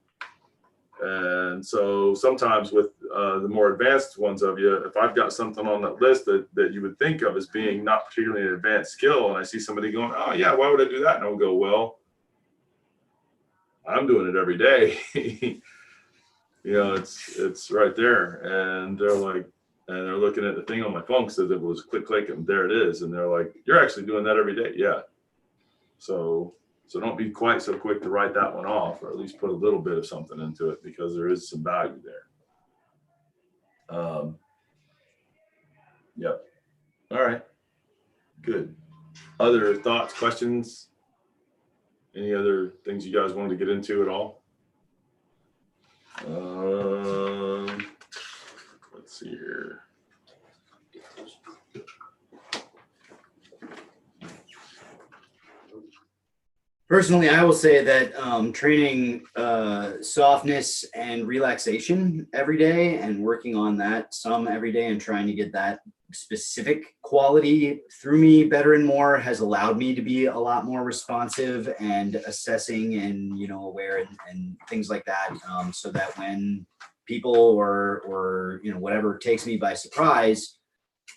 And so sometimes with the more advanced ones of you, if I've got something on that list that you would think of as being not particularly an advanced skill, and I see somebody going, oh yeah, why would I do that? And I'll go, well, I'm doing it every day. You know, it's right there. And they're like, and they're looking at the thing on my phone because it was click, and there it is. And they're like, you're actually doing that every day? Yeah. So don't be quite so quick to write that one off, or at least put a little bit of something into it, because there is some value there. Yep. All right. Good. Other thoughts, questions? Any other things you guys wanted to get into at all? Let's see here. Personally, I will say that training softness and relaxation every day, and working on that some every day, and trying to get that specific quality through me better and more, has allowed me to be a lot more responsive and assessing and, you know, aware and things like that, so that when people or you know, whatever takes me by surprise,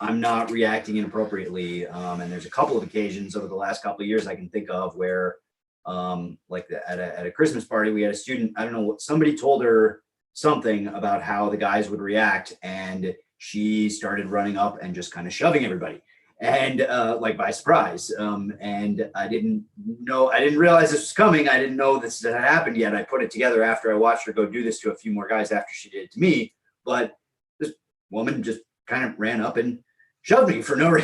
I'm not reacting inappropriately. And there's a couple of occasions over the last couple of years I can think of where at a Christmas party, we had a student, I don't know what, somebody told her something about how the guys would react, and she started running up and just kind of shoving everybody, and like by surprise. And I didn't realize this was coming. I didn't know this had happened yet. I put it together after I watched her go do this to a few more guys after she did it to me. But this woman just kind of ran up and shoved me for no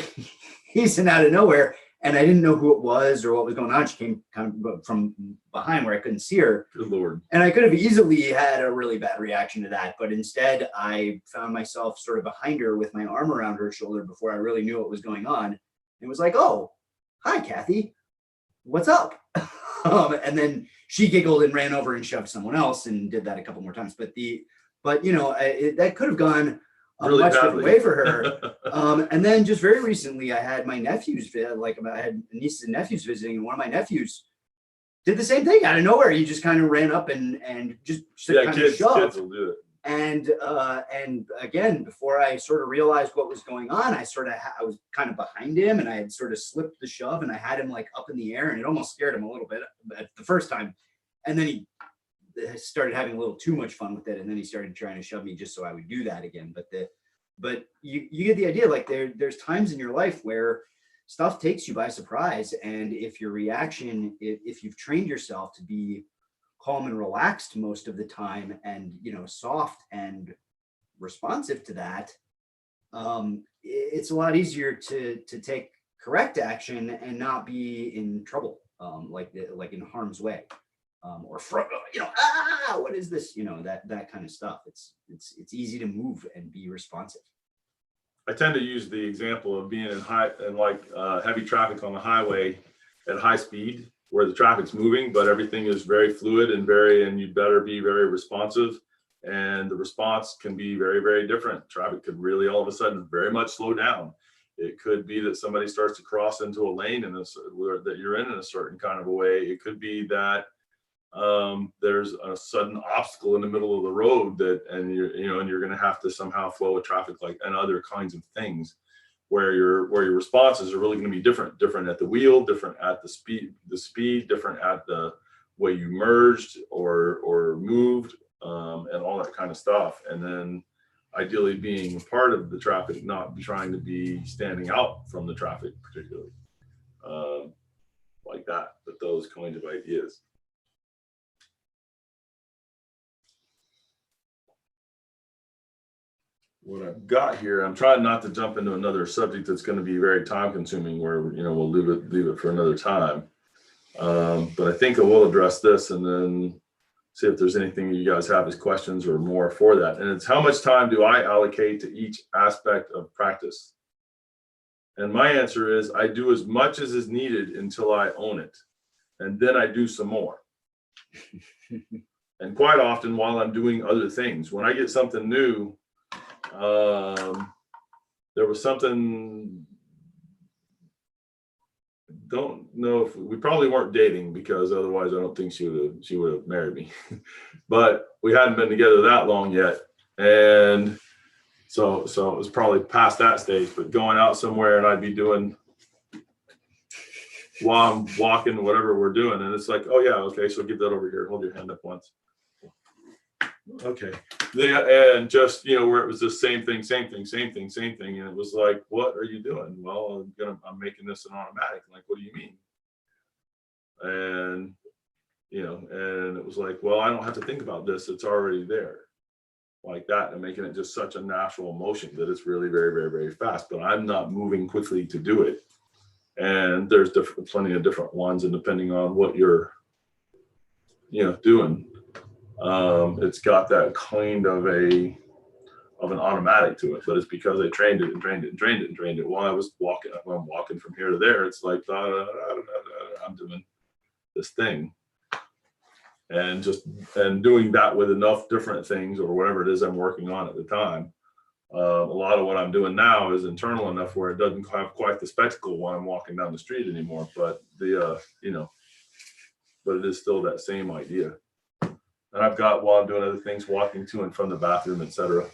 reason out of nowhere. And I didn't know who it was or what was going on. She came kind of from behind where I couldn't see her. Good Lord. And I could have easily had a really bad reaction to that. But instead, I found myself sort of behind her with my arm around her shoulder before I really knew what was going on. It was like, oh, "Hi, Kathy, what's up?" And then she giggled and ran over and shoved someone else and did that a couple more times. But you know, that could have gone a Really much badly. different way for her. And then just very recently, I had my nephews, I had nieces and nephews visiting, and one of my nephews did the same thing out of nowhere. He just kind of ran up and just kind of shoved. Kids will do it. And again, before I sort of realized what was going on, I was kind of behind him, and I had sort of slipped the shove, and I had him like up in the air, and it almost scared him a little bit at the first time. And then he started having a little too much fun with it, and then he started trying to shove me just so I would do that again. But you get the idea. Like there's times in your life where stuff takes you by surprise, and if your reaction, if you've trained yourself to be calm and relaxed most of the time, and you know, soft and responsive to that, it's a lot easier to take correct action and not be in trouble, like in harm's way, or you know, what is this, you know, that kind of stuff. It's easy to move and be responsive. I tend to use the example of being in heavy traffic on the highway at high speed, where the traffic's moving, but everything is very fluid and you better be very responsive. And the response can be very, very different. Traffic could really all of a sudden very much slow down. It could be that somebody starts to cross into a lane that you're in a certain kind of a way. It could be that there's a sudden obstacle in the middle of the road and you're going to have to somehow flow with traffic, and other kinds of things, where your responses are really going to be different at the wheel, different at the speed, different at the way you merged or moved, and all that kind of stuff. And then ideally being a part of the traffic, not trying to be standing out from the traffic particularly, like that, but those kinds of ideas. What I've got here, I'm trying not to jump into another subject that's going to be very time consuming, where we'll leave it for another time. But I think I will address this and then see if there's anything you guys have as questions or more for that. And it's, how much time do I allocate to each aspect of practice? And my answer is, I do as much as is needed until I own it, and then I do some more. And quite often while I'm doing other things, when I get something new, there was something, don't know if we probably weren't dating, because otherwise I don't think she would have married me. But we hadn't been together that long yet, and so it was probably past that stage. But going out somewhere, and I'd be doing, while I'm walking, whatever we're doing, and it's like, oh yeah, okay, so give that over here, hold your hand up once. Okay. And just, where it was the same thing. And it was like, what are you doing? Well, I'm making this an automatic. Like, what do you mean? And, and it was like, well, I don't have to think about this. It's already there, like that. And making it just such a natural motion that it's really very, very, very fast, but I'm not moving quickly to do it. And there's plenty of different ones, and depending on what you're, doing, it's got that kind of an automatic to it, but it's because I trained it while I was walking. When I'm walking from here to there, it's like I'm doing this thing, and doing that with enough different things or whatever it is I'm working on at the time. A lot of what I'm doing now is internal enough where it doesn't have quite the spectacle while I'm walking down the street anymore, but but it is still that same idea. And I've got, while I'm doing other things, walking to and from the bathroom, etc.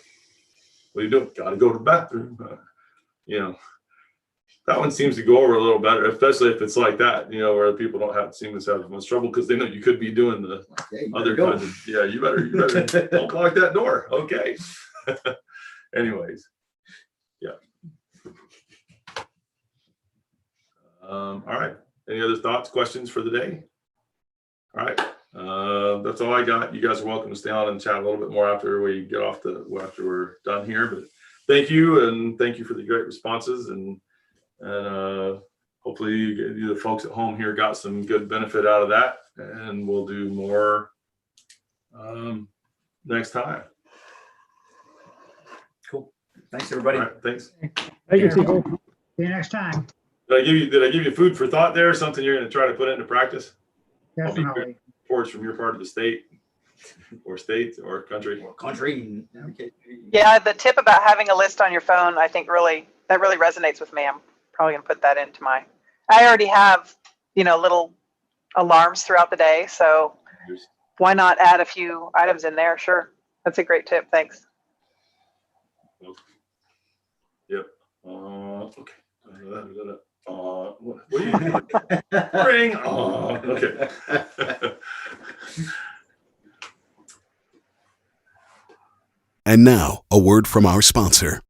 What are you doing? Got to go to the bathroom. That one seems to go over a little better, especially if it's like that, where people don't seem to have much trouble, because they know you could be doing the other kinds of, you better don't lock that door. Okay. Anyways, yeah. All right. Any other thoughts, questions for the day? All right. That's all I got. You guys are welcome to stay on and chat a little bit more after we get off after we're done here. But thank you, and thank you for the great responses, and hopefully the folks at home here got some good benefit out of that, and we'll do more next time. Cool. Thanks, everybody. All right, thanks. Thank you, Steve. See you next time. Did I give you food for thought there? Something you're going to try to put into practice? Definitely. Reports from your part of the state or country. Or country. Yeah, the tip about having a list on your phone, I think that really resonates with me. I'm probably gonna put that into I already have, little alarms throughout the day. So why not add a few items in there? Sure. That's a great tip. Thanks. Yep. Okay. What are you doing? Ring. Okay. And now, a word from our sponsor.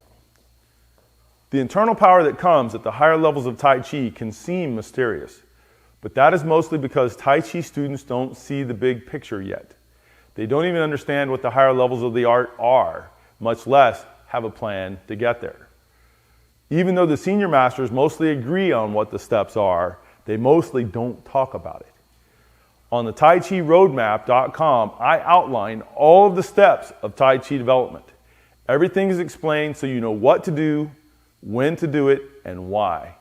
The internal power that comes at the higher levels of Tai Chi can seem mysterious, but that is mostly because Tai Chi students don't see the big picture yet. They don't even understand what the higher levels of the art are, much less have a plan to get there. Even though the senior masters mostly agree on what the steps are, they mostly don't talk about it. On the TaiChiRoadmap.com, I outline all of the steps of Tai Chi development. Everything is explained so you know what to do, when to do it, and why.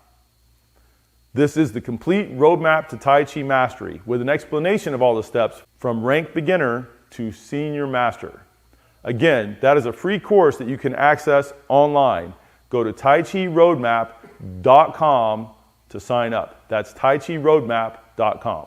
This is the complete roadmap to Tai Chi mastery with an explanation of all the steps from rank beginner to senior master. Again, that is a free course that you can access online. Go to TaiChiRoadmap.com to sign up. That's TaiChiRoadmap.com.